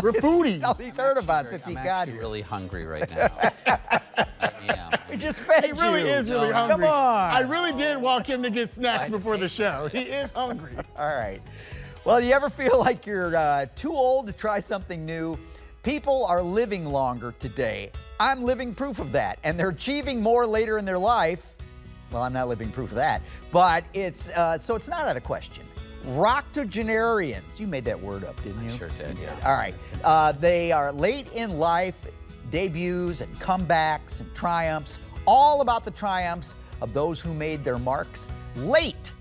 We're foodies. That's all he's heard about since he got here. I'm really hungry right now. I am. We just fed you. He really is really hungry. Come on. I really did walk him to get snacks before the show. He is hungry. All right. Well, do you ever feel like you're too old to try something new? People are living longer today. I'm living proof of that. And they're achieving more later in their life. Well, I'm not living proof of that. But it's so it's not out of the question. Roctogenarians. You made that word up, didn't you? I sure did, yeah. All right. They are late in life, debuts and comebacks and triumphs, all about the triumphs of those who made their marks late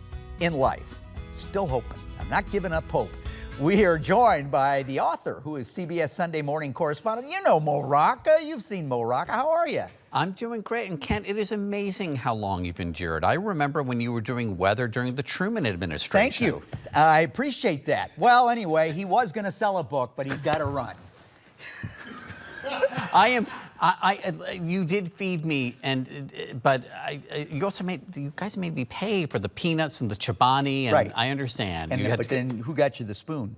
in life. Still hoping. I'm not giving up hope. We are joined by the author, who is CBS Sunday morning correspondent. You know Mo Rocca. You've seen Mo Rocca. How are you? I'm doing great. And Kent, it is amazing how long you've endured. I remember when you were doing weather during the Truman administration. Thank you. I appreciate that. Well, anyway, he was going to sell a book, but he's got to run. You did feed me, but you guys made me pay for the peanuts and the Chobani, and right. I understand. But then who got you the spoon?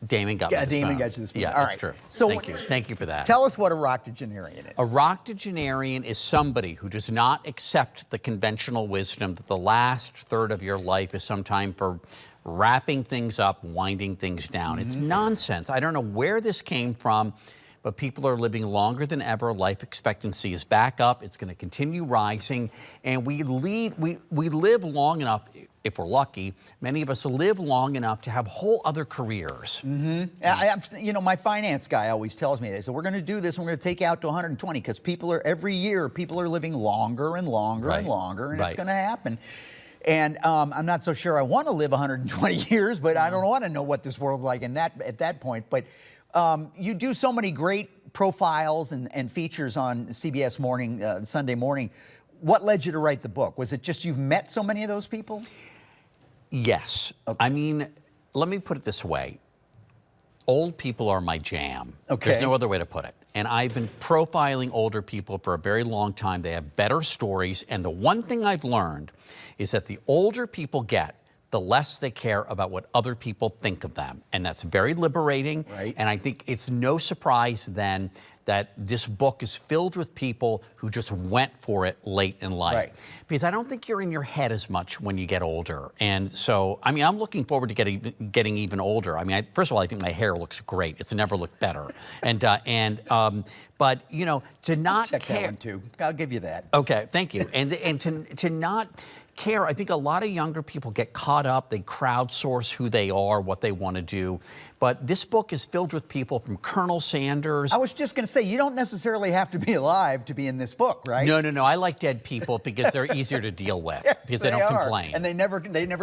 Damon got me the spoon. Damon got you the spoon. Yeah, all that's right. true. So Thank you for that. Tell us what a Roctogenarian is. A Roctogenarian is somebody who does not accept the conventional wisdom that the last third of your life is some time for wrapping things up, winding things down. It's nonsense. I don't know where this came from, but people are living longer than ever. Life expectancy is back up. It's going to continue rising. And we live long enough, if we're lucky, many of us live long enough to have whole other careers. You know, my finance guy always tells me this. So we're going to do this, and we're going to take out to 120, because every year, people are living longer and longer and longer, and it's going to happen. And I'm not so sure I want to live 120 years, but I don't want to know what this world's like at that point. But you do so many great profiles and features on CBS Morning, Sunday morning. What led you to write the book? Was it just you've met so many of those people? Yes. Okay. I mean, let me put it this way. Old people are my jam. Okay. There's no other way to put it. And I've been profiling older people for a very long time. They have better stories. And the one thing I've learned is that the older people get, the less they care about what other people think of them. And that's very liberating. Right. And I think it's no surprise then that this book is filled with people who just went for it late in life. Right. Because I don't think you're in your head as much when you get older. And so, I mean, I'm looking forward to getting even older. I mean, first of all, I think my hair looks great. It's never looked better. But, you know, to not check care. That one too. I'll give you that. Okay, thank you. And to not care. I think a lot of younger people get caught up. They crowdsource who they are, what they want to do. But this book is filled with people from Colonel Sanders. I was just going to say, you don't necessarily have to be alive to be in this book, right? No. I like dead people because they're easier to deal with. Yes, because they don't complain. And they never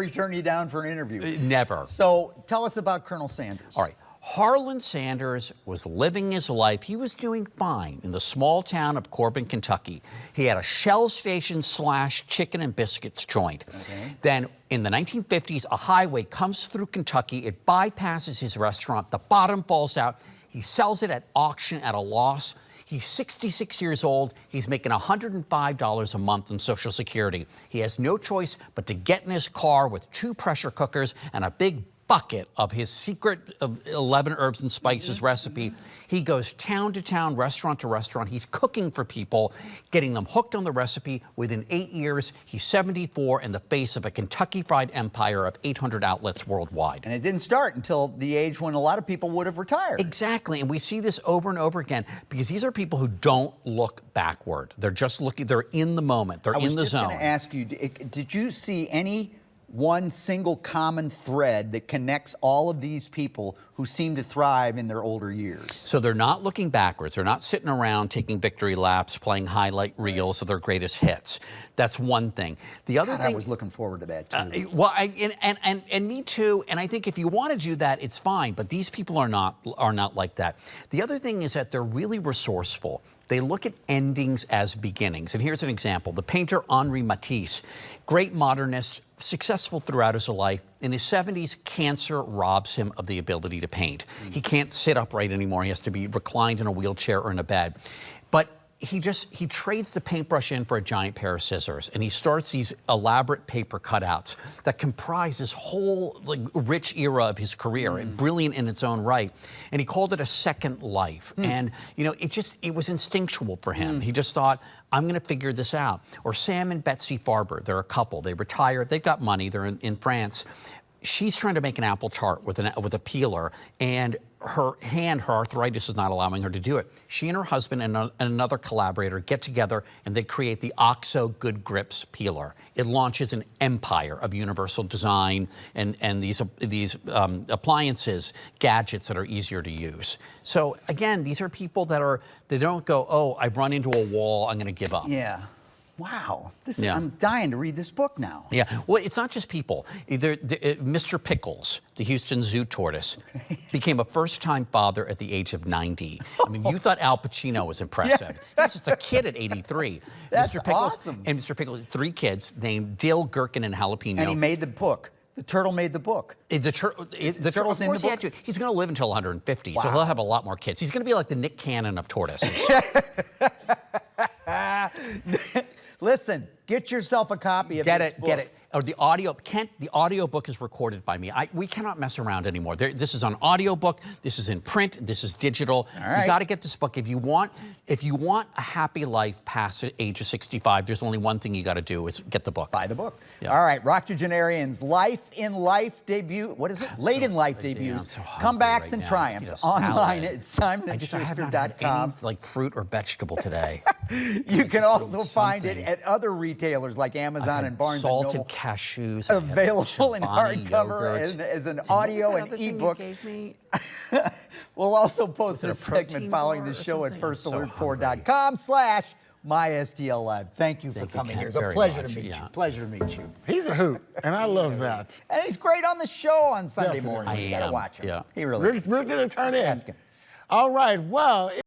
turn you down for an interview. Never. So tell us about Colonel Sanders. All right. Harlan Sanders was living his life. He was doing fine in the small town of Corbin, Kentucky. He had a Shell station / chicken and biscuits joint. Okay. Then in the 1950s, a highway comes through Kentucky. It bypasses his restaurant. The bottom falls out. He sells it at auction at a loss. He's 66 years old. He's making $105 a month in Social Security. He has no choice but to get in his car with 2 pressure cookers and a big bucket of his secret 11 herbs and spices recipe. He goes town to town, restaurant to restaurant. He's cooking for people, getting them hooked on the recipe. Within 8 years, he's 74 in the face of a Kentucky Fried empire of 800 outlets worldwide. And it didn't start until the age when a lot of people would have retired. Exactly, and we see this over and over again because these are people who don't look backward. They're just looking, they're in the moment, they're in the zone. I was just going to ask you, did you see any one single common thread that connects all of these people who seem to thrive in their older years? So they're not looking backwards. They're not sitting around taking victory laps, playing highlight reels of their greatest hits. That's one thing. The other thing, I was looking forward to that too. And me too. And I think if you want to do that, it's fine. But these people are not like that. The other thing is that they're really resourceful. They look at endings as beginnings. And here's an example. The painter Henri Matisse, great modernist, successful throughout his life. In his 70s, cancer robs him of the ability to paint. He can't sit upright anymore. He has to be reclined in a wheelchair or in a bed. But he trades the paintbrush in for a giant pair of scissors, and he starts these elaborate paper cutouts that comprise this whole like rich era of his career, and brilliant in its own right. And he called it a second life. And you know, it was instinctual for him. He just thought, I'm going to figure this out. Or Sam and Betsy Farber, they're a couple. They retired. They've got money. They're in France. She's trying to make an apple tart with a peeler, and her arthritis is not allowing her to do it. She and her husband and another collaborator get together, and they create the OXO Good Grips peeler. It launches an empire of universal design and these appliances, gadgets that are easier to use. So again, these are people they don't go, oh, I've run into a wall, I'm going to give up. Yeah. Wow, I'm dying to read this book now. Yeah, well, it's not just people. Mr. Pickles, the Houston Zoo tortoise, became a first-time father at the age of 90. I mean, you thought Al Pacino was impressive. He was just a kid at 83. That's Mr. Pickles, awesome. And Mr. Pickles, 3 kids named Dill, Gherkin, and Jalapeno. And he made the book. The turtle made the book. The turtle's in the book? He's going to live until 150, so he'll have a lot more kids. He's going to be like the Nick Cannon of tortoises. Listen, get yourself a copy of this book. Get it. Or the audio, Kent, the audio book is recorded by me. We cannot mess around anymore. This is on audio book, this is in print, this is digital. All right. You got to get this book. If you want a happy life past the age of 65, there's only one thing you got to do is get the book. Buy the book. Yeah. All right, Roctogenarians, Life in Life debut. What is it? Late in Life debuts. Comebacks and triumphs. Online at SimonandSchuster.com. Like fruit or vegetable today. You can also find it at other retailers like Amazon and Barnes & Noble. Salted cashews. Available in hardcover and as an audio and ebook. We'll also post this segment following the show at firstalert4.com/MySTLLive. Thank you for coming here. It's a pleasure to meet you. Pleasure to meet you. He's a hoot, and I love that. And he's great on the show on Sunday morning. You gotta watch him. Yeah. He really is. We're going to turn in. All right, well.